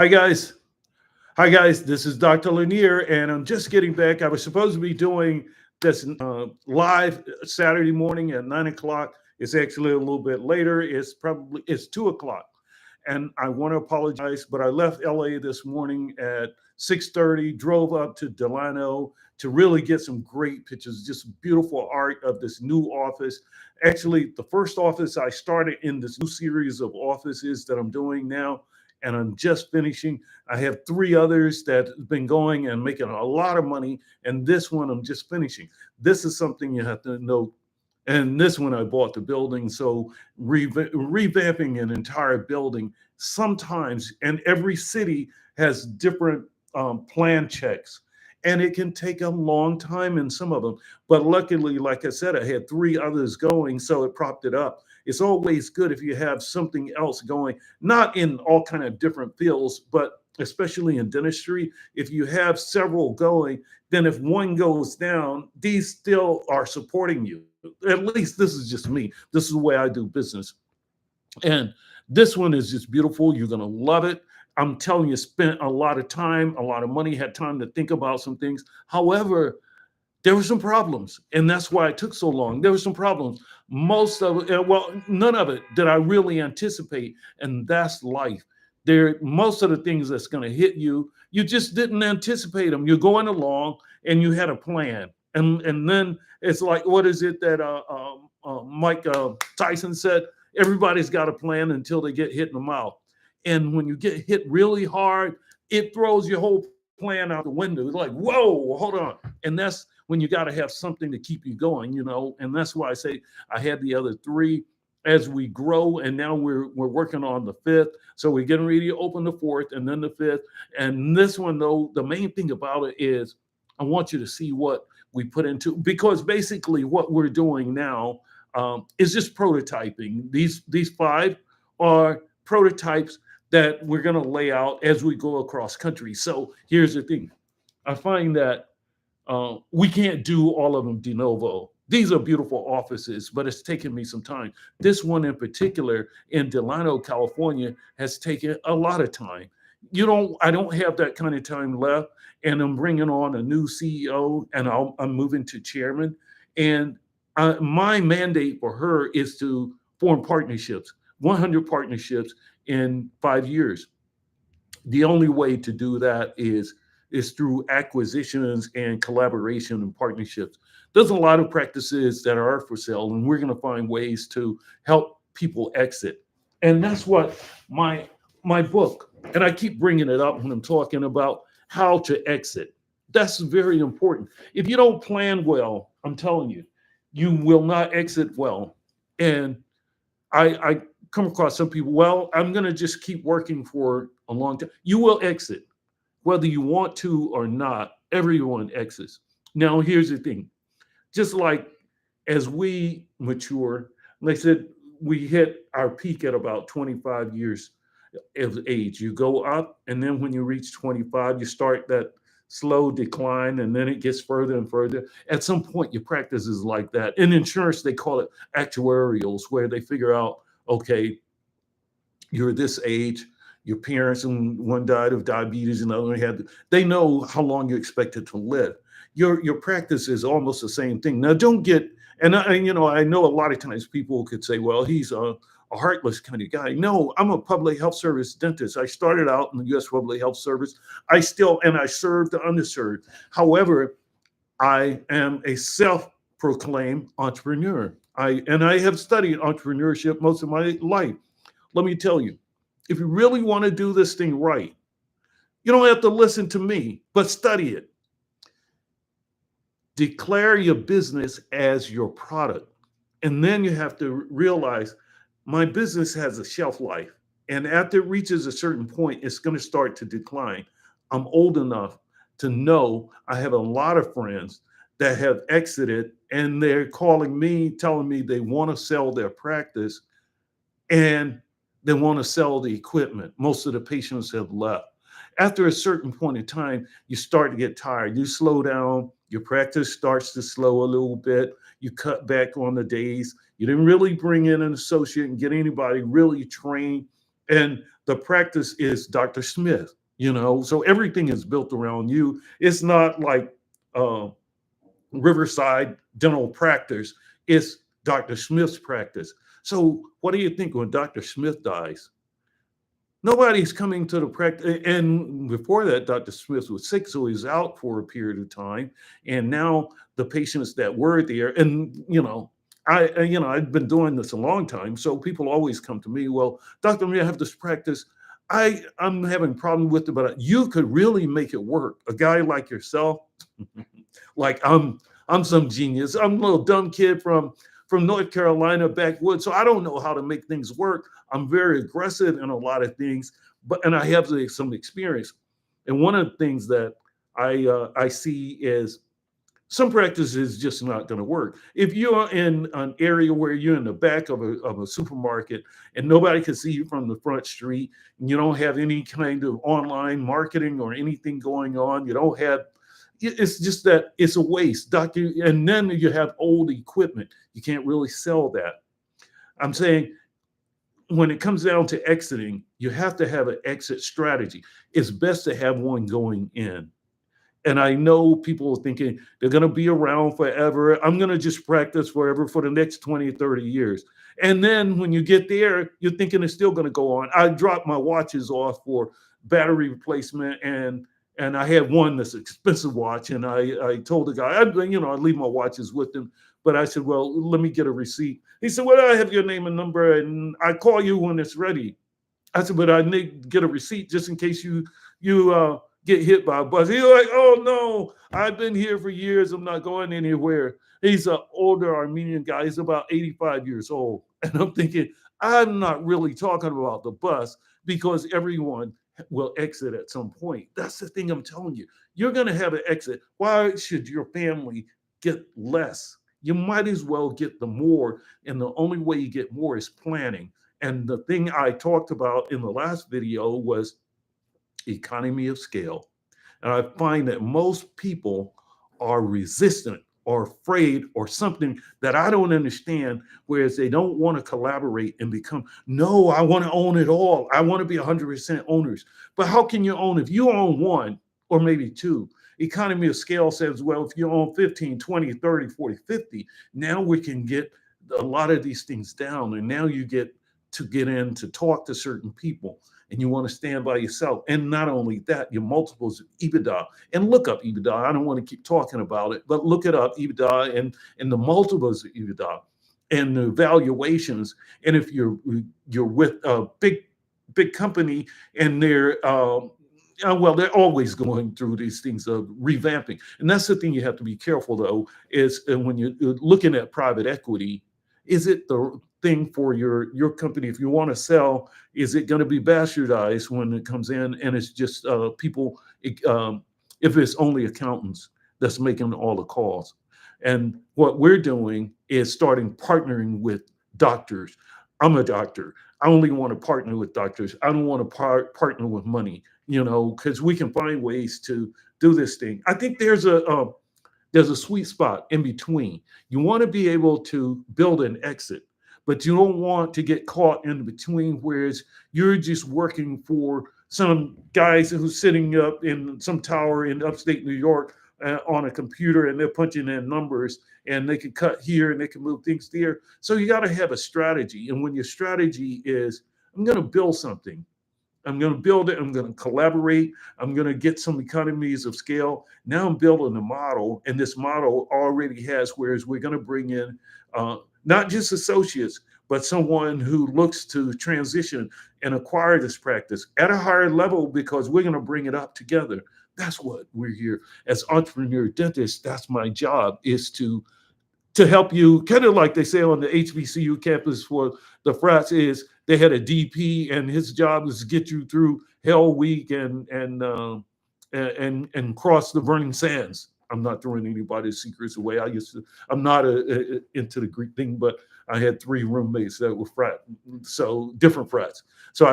Hi guys. Hi guys. This is Dr. Lanier, and I'm just getting back. I was supposed to be doing this live Saturday morning at 9 o'clock. It's actually a little bit later. It's 2 o'clock, and I want to apologize. But I left LA this morning at 6:30. Drove up to Delano to really get some great pictures, just beautiful art of this new office. Actually, the first office I started in this new series of offices that I'm doing now, and I'm just finishing. I have three others that have been going and making a lot of money, and this one I'm just finishing. This is something you have to know. And this one I bought the building, so revamping an entire building sometimes, and every city has different plan checks, and it can take a long time in some of them. But luckily, like I said, I had three others going, so it propped it up. It's always good if you have something else going, not in all kind of different fields, but especially in dentistry. If you have several going, then if one goes down, these still are supporting you. At least this is just me. This is the way I do business. And this one is just beautiful. You're going to love it. I'm telling you, spent a lot of time, a lot of money, had time to think about some things. However, there were some problems, and that's why it took so long. There were some problems. Most of it, well, none of it did I really anticipate, and that's life. There, most of the things that's going to hit you, you just didn't anticipate them. You're going along, and you had a plan, and then it's like, what is it that Mike Tyson said? Everybody's got a plan until they get hit in the mouth, and when you get hit really hard, it throws your whole plan out the window. It's like, whoa, hold on. And that's when you got to have something to keep you going. And that's why I say I had the other three as we grow, and now we're working on the fifth. So we're getting ready to open the fourth and then the fifth. And this one, though, the main thing about it is I want you to see what we put into, because basically what we're doing now is just prototyping. These five are prototypes that we're going to lay out as we go across country. So here's the thing. I find that we can't do all of them de novo. These are beautiful offices, but it's taken me some time. This one in particular in Delano, California, has taken a lot of time. I don't have that kind of time left, and I'm bringing on a new CEO, and I'm moving to chairman. And my mandate for her is to form partnerships, 100 partnerships in 5 years. The only way to do that is through acquisitions and collaboration and partnerships. There's a lot of practices that are for sale, and we're going to find ways to help people exit. And that's what my book, and I keep bringing it up when I'm talking about how to exit. That's very important. If you don't plan well, I'm telling you, you will not exit well. And I come across some people, well, I'm going to just keep working for a long time. You will exit whether you want to or not. Everyone exits. Now, here's the thing. Just like as we mature, like I said, we hit our peak at about 25 years of age. You go up, and then when you reach 25, you start that slow decline, and then it gets further and further. At some point, your practice is like that. In insurance, they call it actuarials, where they figure out, okay, you're this age, your parents, and one died of diabetes, and the other had, they know how long you're expected to live. Your practice is almost the same thing. Now, don't get, I know a lot of times people could say, well, he's a heartless kind of guy. No, I'm a public health service dentist. I started out in the U.S. Public Health Service. I serve the underserved. However, I am a self-proclaimed entrepreneur. I have studied entrepreneurship most of my life. Let me tell you, if you really want to do this thing right, you don't have to listen to me, but study it. Declare your business as your product. And then you have to realize my business has a shelf life. And after it reaches a certain point, it's going to start to decline. I'm old enough to know I have a lot of friends that have exited, and they're calling me, telling me they want to sell their practice and they want to sell the equipment. Most of the patients have left. After a certain point in time, you start to get tired. You slow down, your practice starts to slow a little bit. You cut back on the days. You didn't really bring in an associate and get anybody really trained And the practice is Dr. Smith, so everything is built around you. It's not like uh, Riverside Dental Practice, it's Dr. Smith's practice. So, what do you think when Dr. Smith dies? Nobody's coming to the practice. And before that, Dr. Smith was sick, so he's out for a period of time. And now the patients that were there, and I've been doing this a long time, so people always come to me. Well, Doctor, I have this practice. I'm having a problem with it, but you could really make it work. A guy like yourself, like I'm some genius. I'm a little dumb kid from North Carolina backwoods, so I don't know how to make things work. I'm very aggressive in a lot of things, and I have some experience. And one of the things that I see is some practice is just not going to work. If you're in an area where you're in the back of a supermarket and nobody can see you from the front street, and you don't have any kind of online marketing or anything going on, you don't have, it's just that it's a waste. Doctor, and then you have old equipment. You can't really sell that. I'm saying when it comes down to exiting, you have to have an exit strategy. It's best to have one going in. And I know people are thinking they're going to be around forever. I'm going to just practice forever for the next 20, 30 years. And then when you get there, you're thinking it's still going to go on. I dropped my watches off for battery replacement, and I had one that's an expensive watch. And I told the guy, I leave my watches with him. But I said, well, let me get a receipt. He said, well, I have your name and number, and I call you when it's ready. I said, but I need to get a receipt just in case you get hit by a bus. He's like, oh no, I've been here for years. I'm not going anywhere. He's an older Armenian guy. He's about 85 years old. And I'm thinking, I'm not really talking about the bus because everyone will exit at some point. That's the thing I'm telling you. You're going to have an exit. Why should your family get less? You might as well get the more. And the only way you get more is planning. And the thing I talked about in the last video was economy of scale. And I find that most people are resistant or afraid or something that I don't understand, whereas they don't want to collaborate and become, no, I want to own it all. I want to be 100% owners. But how can you own if you own one or maybe two? Economy of scale says, well, if you own 15, 20, 30, 40, 50, now we can get a lot of these things down. And now you get in to talk to certain people, and you want to stand by yourself. And not only that, your multiples of EBITDA. And look up EBITDA. I don't want to keep talking about it, but look it up, EBITDA and the multiples of EBITDA and the valuations. And if you're with a big company and they're always going through these things of revamping. And that's the thing you have to be careful, though, is when you're looking at private equity, is it the thing for your company? If you want to sell, is it going to be bastardized when it comes in and it's just people, if it's only accountants that's making all the calls? And what we're doing is starting partnering with doctors. I'm a doctor. I only want to partner with doctors. I don't want to partner with money, because we can find ways to do this thing. I think there's a sweet spot in between. You want to be able to build an exit, but you don't want to get caught in between, whereas you're just working for some guys who's sitting up in some tower in upstate New York on a computer, and they're punching in numbers, and they can cut here and they can move things there. So you got to have a strategy. And when your strategy is, I'm going to build something, I'm going to build it, I'm going to collaborate, I'm going to get some economies of scale. Now I'm building a model, and this model already has, whereas we're going to bring in not just associates, but someone who looks to transition and acquire this practice at a higher level, because we're going to bring it up together. That's what we're here as entrepreneur dentists. That's my job, is to help you, kind of like they say on the HBCU campus for the frats, is they had a DP, and his job is to get you through Hell Week and cross the burning sands. I'm not throwing anybody's secrets away. I'm not into the Greek thing, but I had 3 roommates that were frat, so different frats. So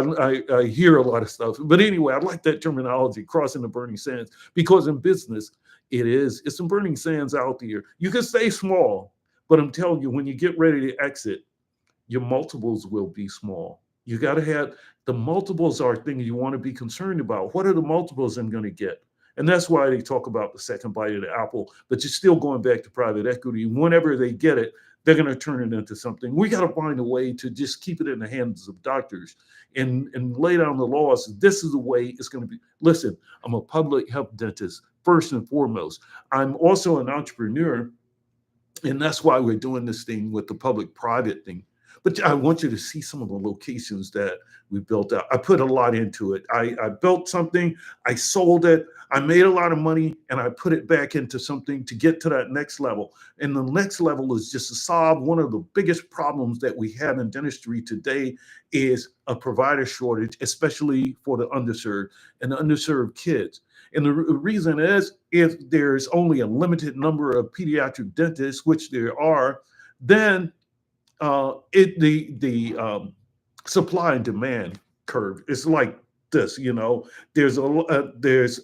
I hear a lot of stuff. But anyway, I like that terminology, crossing the burning sands, because in business, it's some burning sands out there. You can stay small, but I'm telling you, when you get ready to exit, your multiples will be small. You got to have The multiples are things you want to be concerned about. What are the multiples I'm going to get? And that's why they talk about the second bite of the apple, but you're still going back to private equity. Whenever they get it, they're going to turn it into something. We got to find a way to just keep it in the hands of doctors and lay down the laws. This is the way it's going to be. Listen, I'm a public health dentist, first and foremost. I'm also an entrepreneur, and that's why we're doing this thing with the public-private thing. But I want you to see some of the locations that we built out. I put a lot into it. I built something, I sold it, I made a lot of money, and I put it back into something to get to that next level. And the next level is just to solve one of the biggest problems that we have in dentistry today is a provider shortage, especially for the underserved and the underserved kids. And the reason is if there's only a limited number of pediatric dentists, which there are, then the supply and demand curve is like this. There's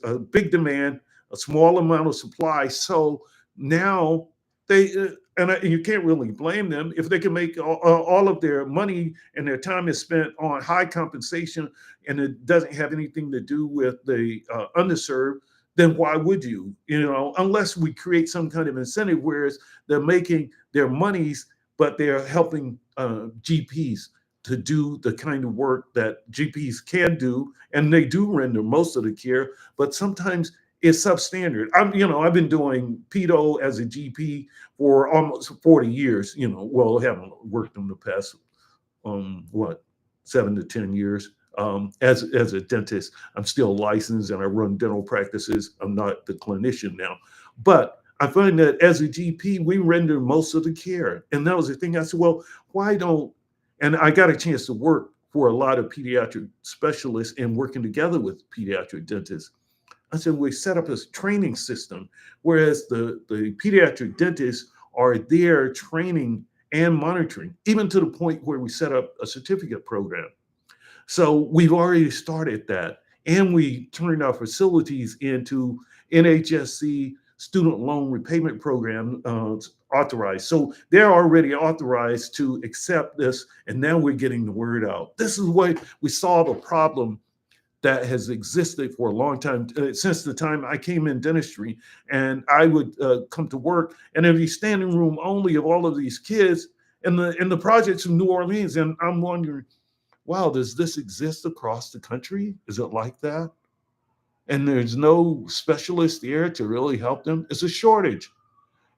a big demand, a small amount of supply. So now and you can't really blame them if they can make all of their money and their time is spent on high compensation and it doesn't have anything to do with the underserved. Then why would you? Unless we create some kind of incentive, whereas they're making their monies but they're helping GPs to do the kind of work that GPs can do, and they do render most of the care, but sometimes it's substandard. I've been doing pedo as a GP for almost 40 years. Well, I haven't worked in the past 7 to 10 years. As a dentist, I'm still licensed and I run dental practices. I'm not the clinician now, but I find that as a GP, we render most of the care. And that was the thing. I said, well, why don't, and I got a chance to work for a lot of pediatric specialists and working together with pediatric dentists. I said, we set up a training system, whereas the pediatric dentists are there training and monitoring, even to the point where we set up a certificate program. So we've already started that. And we turned our facilities into NHSC student loan repayment program authorized. So they're already authorized to accept this. And now we're getting the word out. This is why we solve a problem that has existed for a long time, since the time I came in dentistry. And I would come to work and there'd be standing room only of all of these kids in the projects in New Orleans. And I'm wondering, wow, does this exist across the country? Is it like that? And there's no specialist there to really help them. It's a shortage.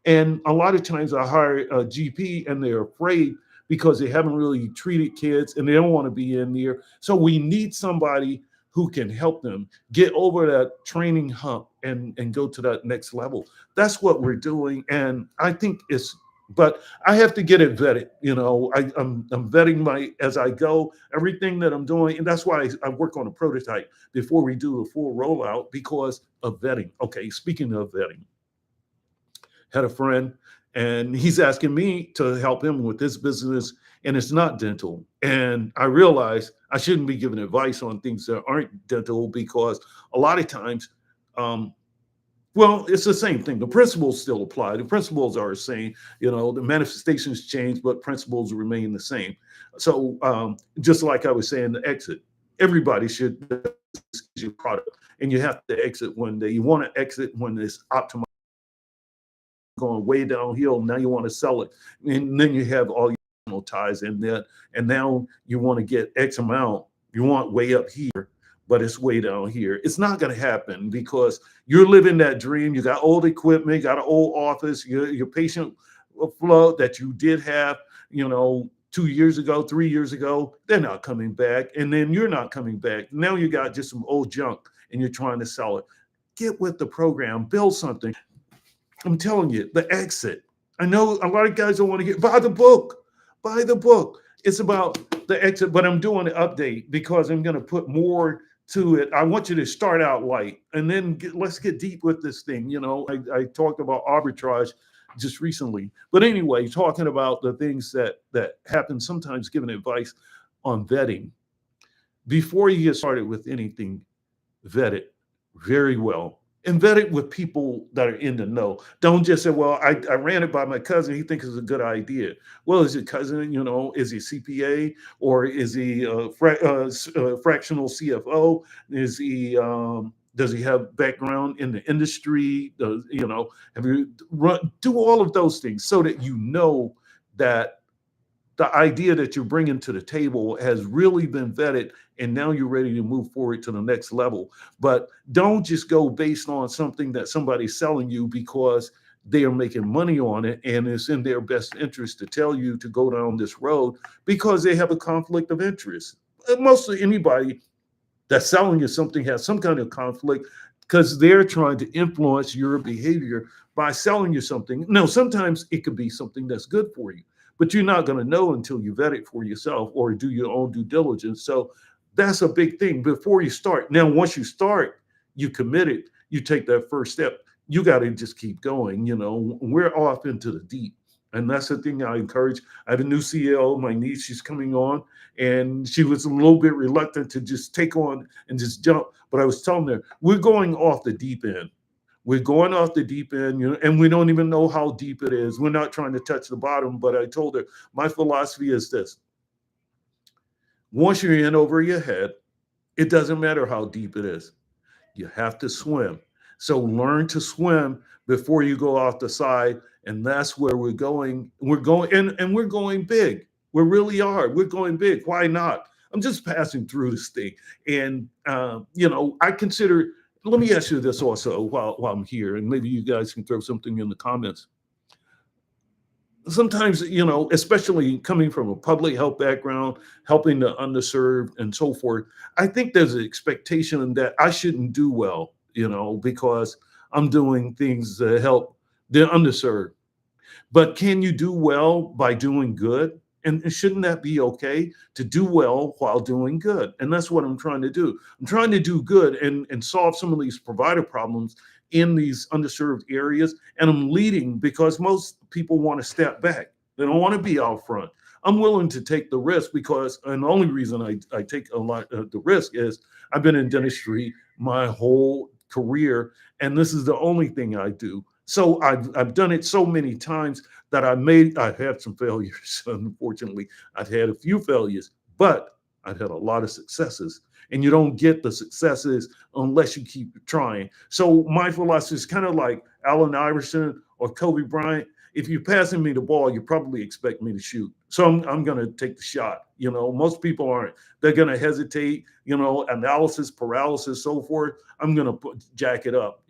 And a lot of times I hire a GP and they're afraid because they haven't really treated kids and they don't want to be in there. So we need somebody who can help them get over that training hump and go to that next level. That's what we're doing. And I think but I have to get it vetted. I'm vetting as I go, everything that I'm doing. And that's why I work on a prototype before we do the full rollout, because of vetting. Okay, speaking of vetting, had a friend and he's asking me to help him with this business, and it's not dental. And I realized I shouldn't be giving advice on things that aren't dental, because a lot of times, well, it's the same thing. The principles still apply. The principles are the same. The manifestations change, but principles remain the same. So just like I was saying, the exit, everybody should use your product, and you have to exit one day. You want to exit when it's optimized, going way downhill. Now you want to sell it, and then you have all your ties in there, and now you want to get X amount. You want way up here, but it's way down here. It's not going to happen because you're living that dream. You got old equipment, got an old office, your patient flow that you did have, 2 years ago, 3 years ago, they're not coming back. And then you're not coming back. Now you got just some old junk and you're trying to sell it. Get with the program, build something. I'm telling you, the exit. I know a lot of guys don't want to buy the book. Buy the book. It's about the exit, but I'm doing an update because I'm going to put more to it. I want you to start out light and then let's get deep with this thing. I talked about arbitrage just recently, but anyway, talking about the things that happen, sometimes giving advice on vetting. Before you get started with anything, vet it very well. and vet it with people that are in the know. Don't just say, well, I ran it by my cousin. He thinks it's a good idea. Well, is your cousin, is he CPA, or is he fractional CFO? Is he, does he have background in the industry? Have you do all of those things so that that the idea that you're bringing to the table has really been vetted, and now you're ready to move forward to the next level. But don't just go based on something that somebody's selling you because they are making money on it and it's in their best interest to tell you to go down this road because they have a conflict of interest. Most of anybody that's selling you something has some kind of conflict because they're trying to influence your behavior by selling you something. Now, sometimes it could be something that's good for you, but you're not going to know until you vet it for yourself or do your own due diligence. So that's a big thing before you start. Now, once you start, you commit it, you take that first step. You got to just keep going. We're off into the deep. And that's the thing I encourage. I have a new CEO, my niece, she's coming on, and she was a little bit reluctant to just take on and just jump. But I was telling her, we're going off the deep end. We're going off the deep end, and we don't even know how deep it is. We're not trying to touch the bottom, but I told her my philosophy is this. Once you're in over your head, it doesn't matter how deep it is. You have to swim. So learn to swim before you go off the side. And that's where we're going. We're going and we're going big. We really are. We're going big. Why not? I'm just passing through this thing. And I consider, let me ask you this also while I'm here, and maybe you guys can throw something in the comments. Sometimes, especially coming from a public health background, helping the underserved and so forth, I think there's an expectation that I shouldn't do well, because I'm doing things to help the underserved. But can you do well by doing good? And shouldn't that be okay to do well while doing good? And that's what I'm trying to do. I'm trying to do good and solve some of these provider problems in these underserved areas. And I'm leading because most people want to step back. They don't want to be out front. I'm willing to take the risk because, and the only reason I take a lot of the risk is I've been in dentistry my whole career, and this is the only thing I do. So I've done it so many times that I've had some failures. Unfortunately, I've had a few failures, but I've had a lot of successes. And you don't get the successes unless you keep trying. So my philosophy is kind of like Allen Iverson or Kobe Bryant. If you're passing me the ball, you probably expect me to shoot. So I'm going to take the shot. Most people aren't. They're going to hesitate, analysis, paralysis, so forth. I'm going to jack it up.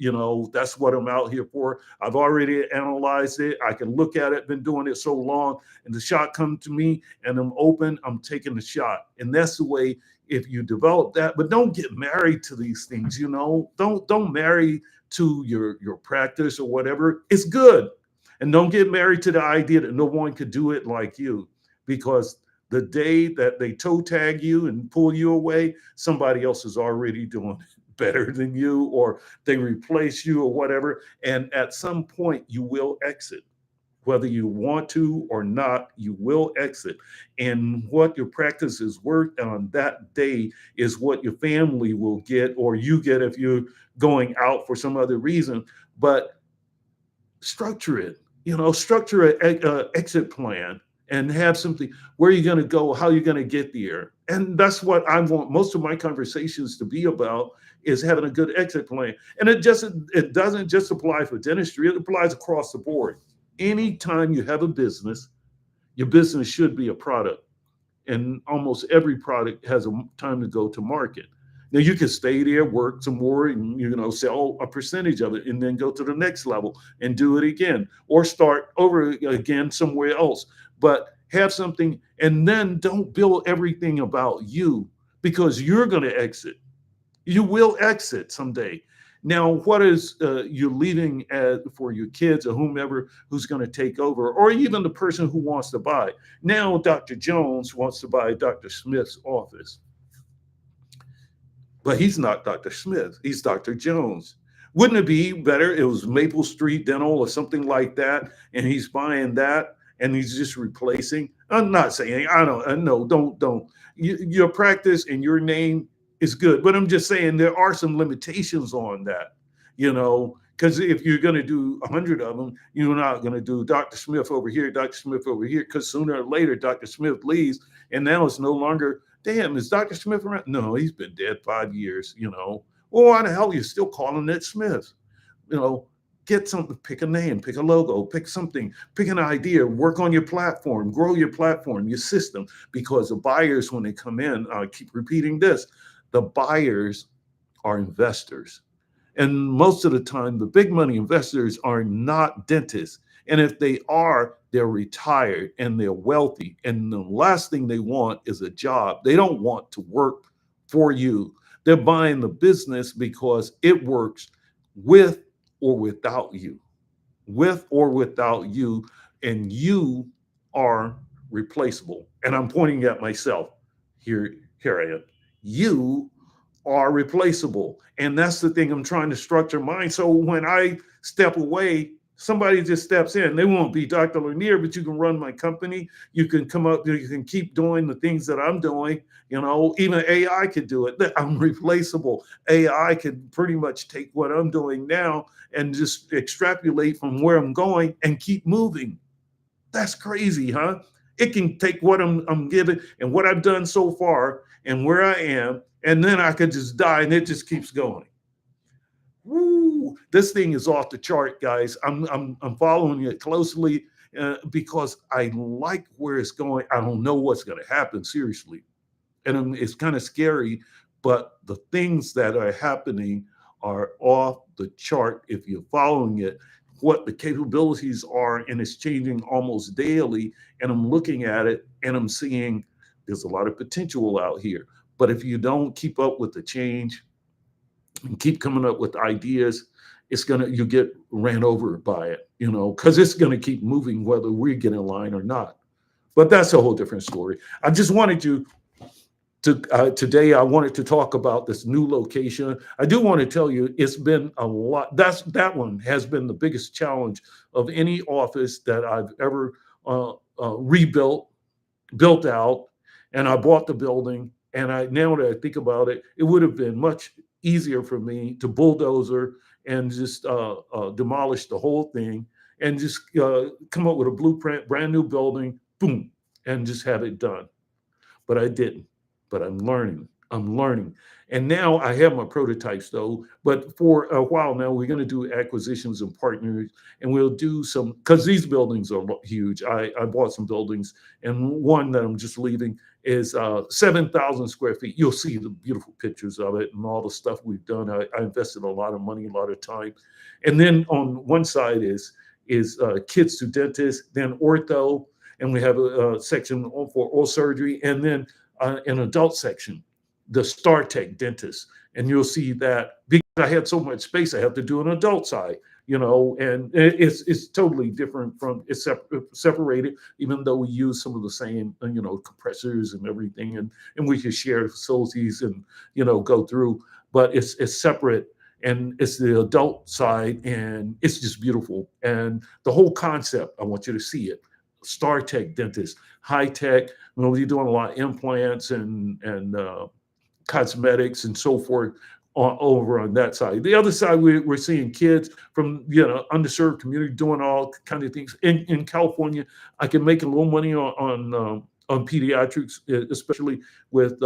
That's what I'm out here for. I've already analyzed it. I can look at it, been doing it so long, and the shot comes to me and I'm open, I'm taking the shot. And that's the way if you develop that, but don't get married to these things, don't marry to your practice or whatever. It's good. And don't get married to the idea that no one could do it like you, because the day that they toe tag you and pull you away, somebody else is already doing better than you, or they replace you or whatever. And at some point you will exit. Whether you want to or not, you will exit. And what your practice is worth on that day is what your family will get, or you get if you're going out for some other reason. But structure it, structure an exit plan and have something where you're going to go, how you're going to get there. And that's what I want most of my conversations to be about, is having a good exit plan. And it doesn't just apply for dentistry, it applies across the board. Anytime you have a business, your business should be a product. And almost every product has a time to go to market. Now you can stay there, work some more, and sell a percentage of it, and then go to the next level and do it again, or start over again somewhere else. But have something, and then don't build everything about you, because you're going to exit. You will exit someday. Now, what is you're leaving for your kids or whomever who's going to take over, or even the person who wants to buy? Now, Dr. Jones wants to buy Dr. Smith's office. But he's not Dr. Smith. He's Dr. Jones. Wouldn't it be better? It was Maple Street Dental or something like that, and he's buying that, and he's just replacing. I'm not saying I don't. No, don't. Your practice and your name is good, but I'm just saying there are some limitations on that. because if you're going to do 100 of them, you're not going to do Dr. Smith over here, Dr. Smith over here, because sooner or later, Dr. Smith leaves, and now it's no longer, damn, is Dr. Smith around? No, he's been dead 5 years. Well, why the hell are you still calling it Smith? You know, get something, pick a name, pick a logo, pick something, pick an idea, work on your platform, grow your platform, your system, because the buyers, when they come in, I keep repeating this, the buyers are investors. And most of the time, the big money investors are not dentists. And if they are, they're retired and they're wealthy. And the last thing they want is a job. They don't want to work for you. They're buying the business because it works with or without you, with or without you. And you are replaceable. And I'm pointing at myself. Here I am. You are replaceable. And that's the thing I'm trying to structure mine. So when I step away, somebody just steps in. They won't be Dr. Lanier, but you can run my company. You can come up, you can keep doing the things that I'm doing. Even AI could do it. I'm replaceable. AI could pretty much take what I'm doing now and just extrapolate from where I'm going and keep moving. That's crazy, huh? It can take what I'm giving and what I've done so far and where I am, and then I could just die and it just keeps going. Woo! This thing is off the chart, guys. I'm following it closely because I like where it's going. I don't know what's going to happen, seriously, and it's kind of scary. But the things that are happening are off the chart if you're following it. What the capabilities are, and it's changing almost daily. And I'm looking at it, and I'm seeing there's a lot of potential out here. But if you don't keep up with the change and keep coming up with ideas, you get ran over by it, because it's gonna keep moving whether we get in line or not. But that's a whole different story. I just wanted you to today. I wanted to talk about this new location. I do want to tell you it's been a lot. That one has been the biggest challenge of any office that I've ever rebuilt, built out, and I bought the building. And now that I think about it, it would have been much easier for me to bulldozer and just demolish the whole thing and just come up with a blueprint, brand new building, boom, and just have it done. But I didn't. But I'm learning. I'm learning. And now I have my prototypes though. But for a while now, we're going to do acquisitions and partners, and we'll do some, because these buildings are huge. I bought some buildings, and one that I'm just leaving is 7,000 square feet. You'll see the beautiful pictures of it and all the stuff we've done. I invested a lot of money, a lot of time. And then on one side is kids to dentists, then ortho, and we have a section for oral surgery, and then an adult section, the StarTech dentist. And you'll see that because I had so much space, I have to do an adult side, and it's totally different from, it's separated, even though we use some of the same, compressors and everything, and we can share facilities and, go through, but it's separate. And it's the adult side, and it's just beautiful. And the whole concept, I want you to see it. StarTech dentist, high tech. We're doing a lot of implants and cosmetics and so forth over on that side. The other side, we're seeing kids from underserved community doing all kind of things. In California, I can make a little money on pediatrics, especially with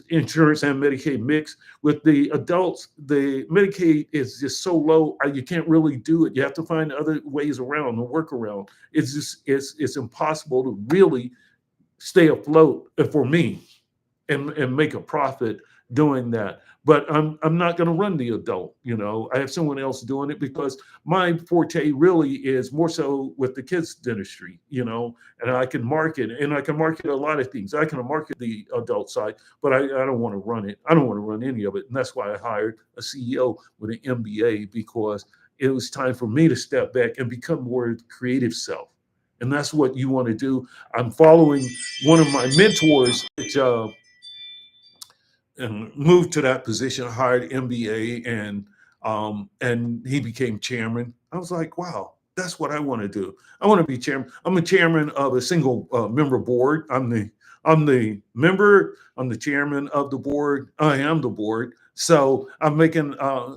insurance and Medicaid mix. With the adults, the Medicaid is just so low, you can't really do it. You have to find other ways around and work around. It's impossible to really stay afloat for me and make a profit doing that. But I'm not going to run the adult. I have someone else doing it because my forte really is more so with the kids dentistry. And I can market, and I can market a lot of things. I can market the adult side, but I don't want to run it. I don't want to run any of it, and that's why I hired a CEO with an MBA, because it was time for me to step back and become more creative self. And that's what you want to do. I'm following one of my mentors, which and moved to that position, hired MBA, and he became chairman. I was like, wow, that's what I want to do. I want to be chairman. I'm a chairman of a single member board. I'm the member. I'm the chairman of the board. I am the board. So I'm making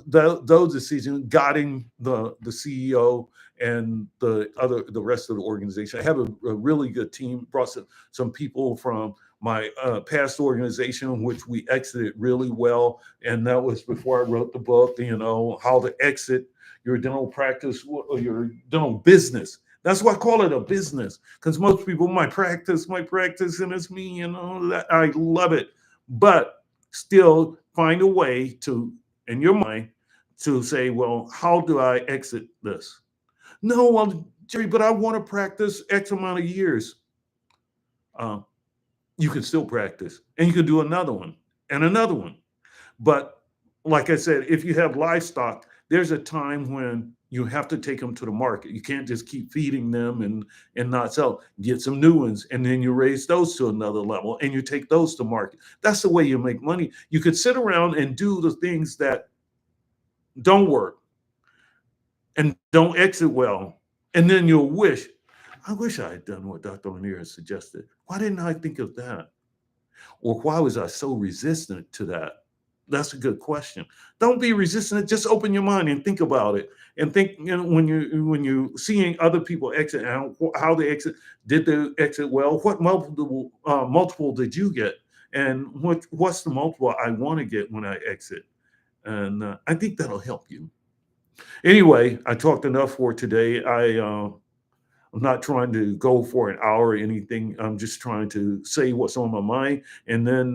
those decisions, guiding the CEO and the rest of the organization. I have a really good team. Brought some people from my past organization, which we exited really well, and that was before I wrote the book. How to exit your dental practice or your dental business. That's why I call it a business, because most people might practice, and it's me, that I love it, but still find a way to, in your mind, to say, well, how do I exit this? No, well, Jerry, but I want to practice X amount of years. Uh, you can still practice, and you can do another one and another one. But like I said, if you have livestock, there's a time when you have to take them to the market. You can't just keep feeding them and not sell. Get some new ones, and then you raise those to another level, and you take those to market. That's the way you make money. You could sit around and do the things that don't work and don't exit well, and then you'll I wish I had done what Dr. Lanier has suggested. Why didn't I think of that? Or why was I so resistant to that? That's a good question. Don't be resistant. Just open your mind and think about it. And think, when you seeing other people exit, how they exit, did they exit well? What multiple did you get? And what's the multiple I want to get when I exit? And I think that'll help you. Anyway, I talked enough for today. I'm not trying to go for an hour or anything. I'm just trying to say what's on my mind. And then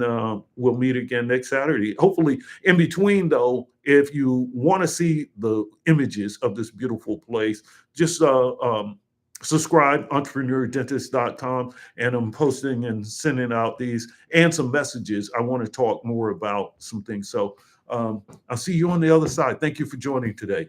we'll meet again next Saturday. Hopefully, in between, though, if you want to see the images of this beautiful place, just subscribe, entrepreneurdentist.com. And I'm posting and sending out these and some messages. I want to talk more about some things. So I'll see you on the other side. Thank you for joining today.